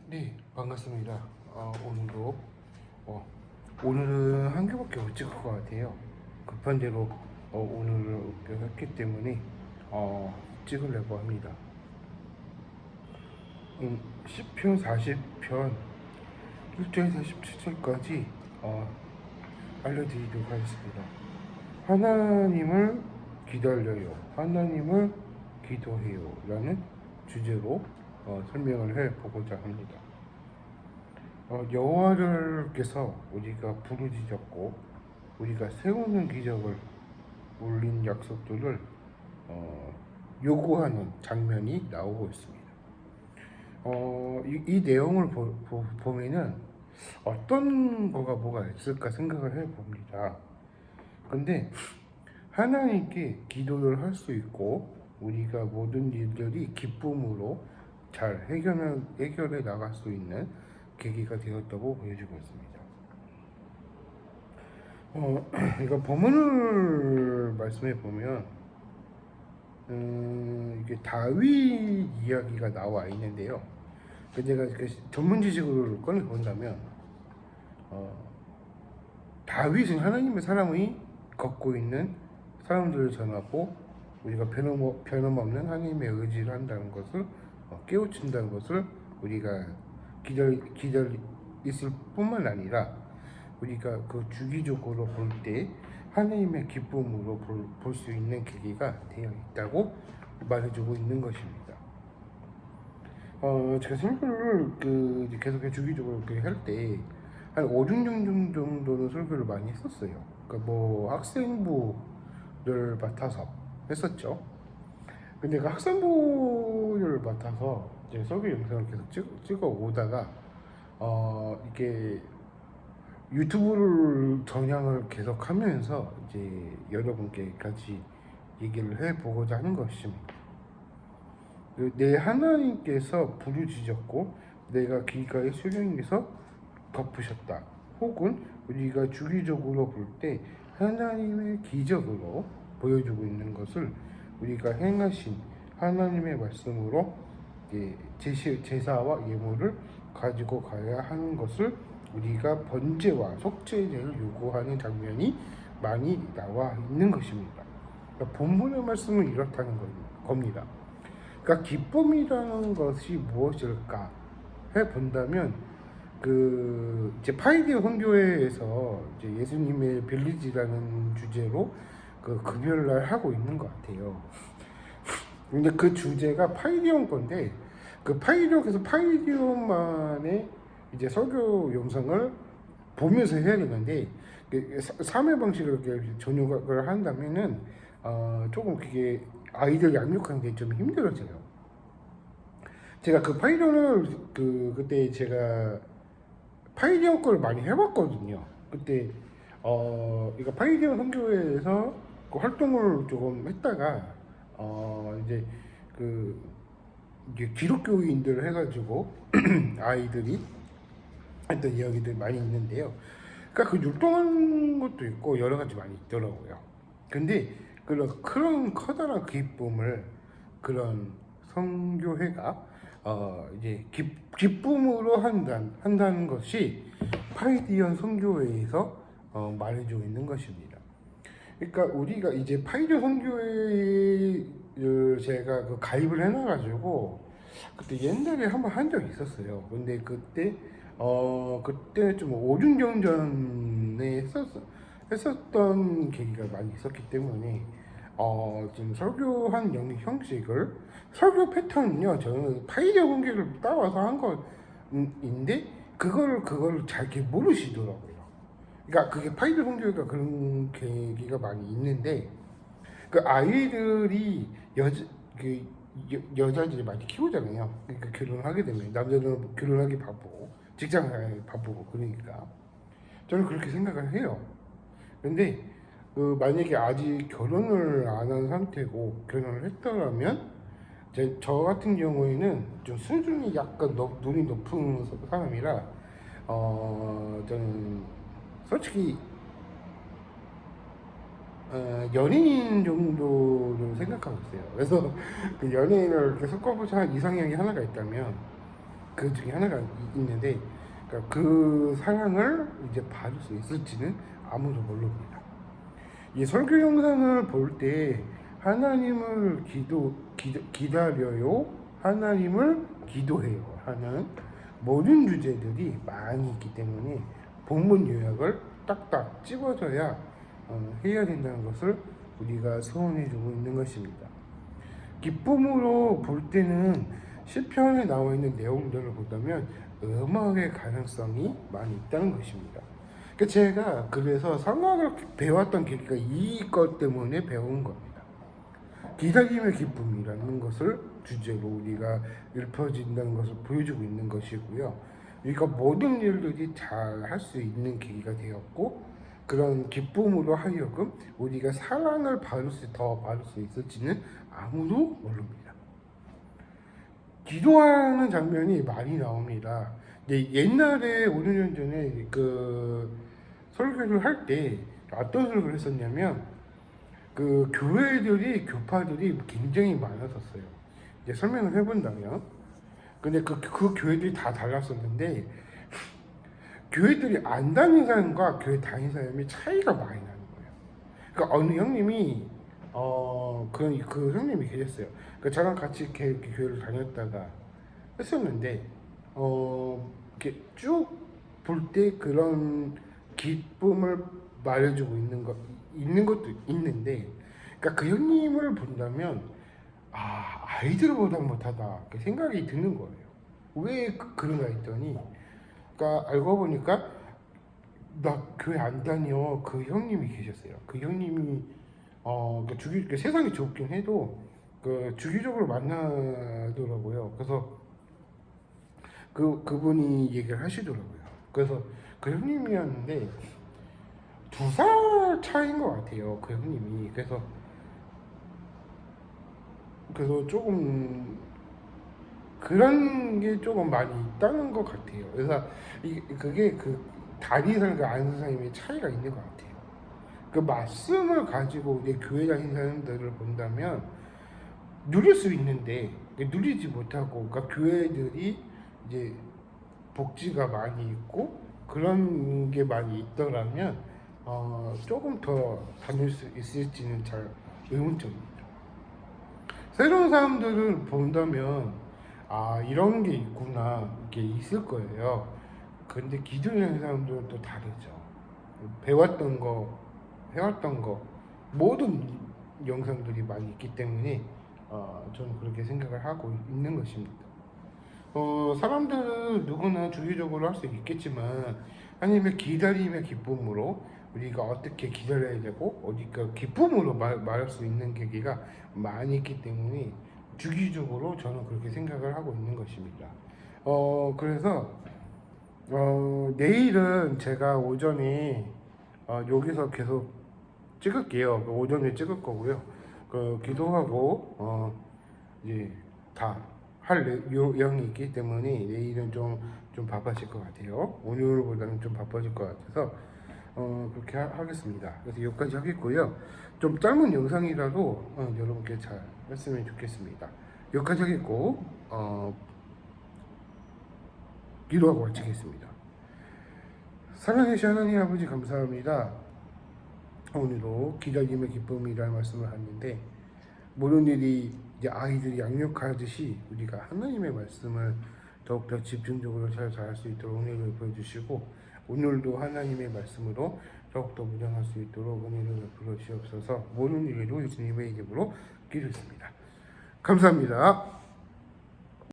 네, 반갑습니다. 오늘도 오늘은 한 개밖에 못 찍을 것 같아요. 급한 대로 오늘을 했기 때문에 찍으려고 합니다. 10편, 40편, 1절에서 17절까지 알려드리도록 하겠습니다. 하나님을 기다려요. 하나님을 기도해요. 라는 주제로 설명을 해보고자 합니다. 여호와께서 우리가 부르짖었고 우리가 세우는 기적을 올린 약속들을 요구하는 장면이 나오고 있습니다. 이 내용을 보면은 어떤 뭐가 있을까 생각을 해봅니다. 근데 하나님께 기도를 할 수 있고 우리가 모든 일들이 기쁨으로 잘 해결해 나갈 수 있는 계기가 되었다고 보여주고 있습니다. 이거 본문을 말씀해 보면 이게 다윗 이야기가 나와 있는데요. 제가 전문 지식으로 꺼내 본다면 다윗은 하나님의 사랑이 걷고 있는 사람들을 전하고 우리가 변함없는 하나님의 의지를 한다는 것을 깨우친다는 것을 우리가 기다릴 뿐만 아니라 우리가 그 주기적으로 볼 때 하나님의 기쁨으로 볼 수 있는 계기가 되어 있다고 말해주고 있는 것입니다. 제가 설교를 계속 주기적으로 할 때 한 5, 6년 정도는 설교를 많이 했었어요. 그러니까 학생부를 맡아서 했었죠. 근데 그 학생부를 맡아서 이제 설교 영상을 계속 찍어 오다가 이게 유튜브를 전향을 계속 하면서 이제 여러분께 같이 얘기를 해보고자 하는 것입니다. 내 하나님께서 부르짖었고 내가 길가의 수령에서 덮으셨다. 혹은 우리가 주기적으로 볼 때 하나님의 기적으로 보여주고 있는 것을 우리가 행하신 하나님의 말씀으로 제사와 예물을 가지고 가야 하는 것을 우리가 번제와 속죄제를 요구하는 장면이 많이 나와 있는 것입니다. 그러니까 본문의 말씀은 이렇다는 겁니다. 그러니까 기쁨이라는 것이 무엇일까 해 본다면 이제 파이디어 선교회에서 이제 예수님의 빌리지라는 주제로 그 금요일날 하고 있는 것 같아요. 근데 그 주제가 파이디온 건데 그 파이디온만의 이제 설교 영상을 보면서 해야 되는데 3회 방식으로 전역을 한다면은 조금 그게 아이들 양육하는 게 좀 힘들어져요. 제가 그 파이디온을 그때 제가 파이디온 걸 많이 해봤거든요. 그때 이거 파이디온 선교회에서 그 활동을 조금 했다가 이제 이게 기독교인들 해가지고 아이들이 했던 이야기들 많이 있는데요. 그러니까 그 율동하는 것도 있고 여러 가지 많이 있더라고요. 근데 그런 커다란 기쁨을 그런 선교회가 이제 기쁨으로 한다는 것이 파이디언 선교회에서 말해주고 있는 것입니다. 그러니까 우리가 이제 파이디언 선교회를 제가 가입을 해놔가지고 그때 옛날에 한번 한 적이 있었어요. 근데 그때 좀 5, 6년 전에 했었던 계기가 많이 있었기 때문에 지금 설교한 형식을 설교 패턴은요 저는 파이디언 선교를 따라서 한 거인데 그걸 잘 모르시더라고요. 그러니까 그게 파이디언 선교가 그런 계기가 많이 있는데 그 아이들이 여자들이 많이 키우잖아요. 그러니까 결혼하게 되면 남자들은 결혼하기 바쁘고 직장 가기 바쁘고 그러니까 저는 그렇게 생각을 해요. 근데 만약에 아직 결혼을 안 한 상태고 결혼을 했더라면 저 같은 경우에는 좀 수준이 약간 눈이 높은 사람이라 저는 솔직히 연예인 정도를 생각하고 있어요. 그래서 그 연예인을 이렇게 섞어보자 한 이상형이 하나가 있다면 그 중에 하나가 있는데, 그러니까 그 사랑을 이제 받을 수 있을지는 아무도 모릅니다. 이 설교 영상을 볼 때 하나님을 기다려요, 하나님을 기도해요 하는 모든 주제들이 많이 있기 때문에 본문 요약을 딱딱 집어줘야 해야 된다는 것을 우리가 소원해주고 있는 것입니다. 기쁨으로 볼 때는 시편에 나와 있는 내용들을 보다면 음악의 가능성이 많이 있다는 것입니다. 제가 그래서 성악을 배웠던 계기가 이것 때문에 배운 겁니다. 기다림의 기쁨이라는 것을 주제로 우리가 읊어진다는 것을 보여주고 있는 것이고요. 우리가 모든 일들이 잘 할 수 있는 계기가 되었고, 그런 기쁨으로 하여금 우리가 사랑을 더 받을 수 있을지는 아무도 모릅니다. 기도하는 장면이 많이 나옵니다. 옛날에 5년 전에 설교를 할 때 어떤 설교를 했었냐면, 교파들이 굉장히 많았었어요. 이제 설명을 해본다면, 근데 그 교회들이 다 달랐었는데, 교회들이 안 다닌 사람과 교회 다닌 사람이 차이가 많이 나는 거예요. 그러니까 어느 형님이 그 형님이 계셨어요. 저랑 같이 교회를 다녔다가 했었는데, 이렇게 쭉 볼 때 그런 기쁨을 말해주고 있는 것도 있는데, 그러니까 그 형님을 본다면 아이들보다 못하다 생각이 드는 거예요. 왜 그런가 했더니, 그러니까 알고 보니까 나 교회 안 다녀 그 형님이 계셨어요. 그 형님이 세상이 좁긴 해도 주기적으로 만나더라고요. 그래서 그분이 얘기를 하시더라고요. 그래서 그 형님이었는데 2살 차이인 것 같아요. 그 형님이. 그래서 조금 그런 게 조금 많이 있다는 것 같아요. 그래서 그게 다니는 사람과 아는 사람의 차이가 있는 것 같아요. 그 말씀을 가지고 이제 교회 다니는 사람들을 본다면 누릴 수 있는데 누리지 못하고, 그러니까 교회들이 이제 복지가 많이 있고 그런 게 많이 있더라면 조금 더 다닐 수 있을지는 잘 의문점입니다. 새로운 사람들을 본다면 이런 게 있구나, 이게 있을 거예요. 근데 기존의 사람들은 또 다르죠. 배웠던 거, 해왔던 거, 모든 영상들이 많이 있기 때문에 저는 그렇게 생각을 하고 있는 것입니다. 사람들은 누구나 주기적으로 할 수 있겠지만, 하나님의 기다림의 기쁨으로 우리가 어떻게 기다려야 되고 어디까 기쁨으로 말할 수 있는 계기가 많이 있기 때문에 주기적으로 저는 그렇게 생각을 하고 있는 것입니다. 그래서 내일은 제가 오전에 여기서 계속 찍을게요. 오전에 찍을 거고요. 기도하고 이제 다 할 요령이 있기 때문에 내일은 좀 바빠질 것 같아요. 오늘보다는 좀 바빠질 것 같아서 그렇게 하겠습니다. 그래서 여기까지 하겠고요. 좀 짧은 영상이라도 여러분께 잘 했으면 좋겠습니다. 여기까지 하겠고 기도하고 마치겠습니다. 사랑하신 하나님 아버지, 감사합니다. 오늘도 기다림의 기쁨이라는 말씀을 하는데, 모든 일이 이제 아이들이 양육하듯이 우리가 하나님의 말씀을 더욱더 집중적으로 잘 할 수 있도록 은혜를 보여주시고, 오늘도 하나님의 말씀으로 더욱더 무장할 수 있도록 은혜를 베풀어 주시옵소서. 모든 일로 예수님의 이름으로 기도했습니다. 감사합니다.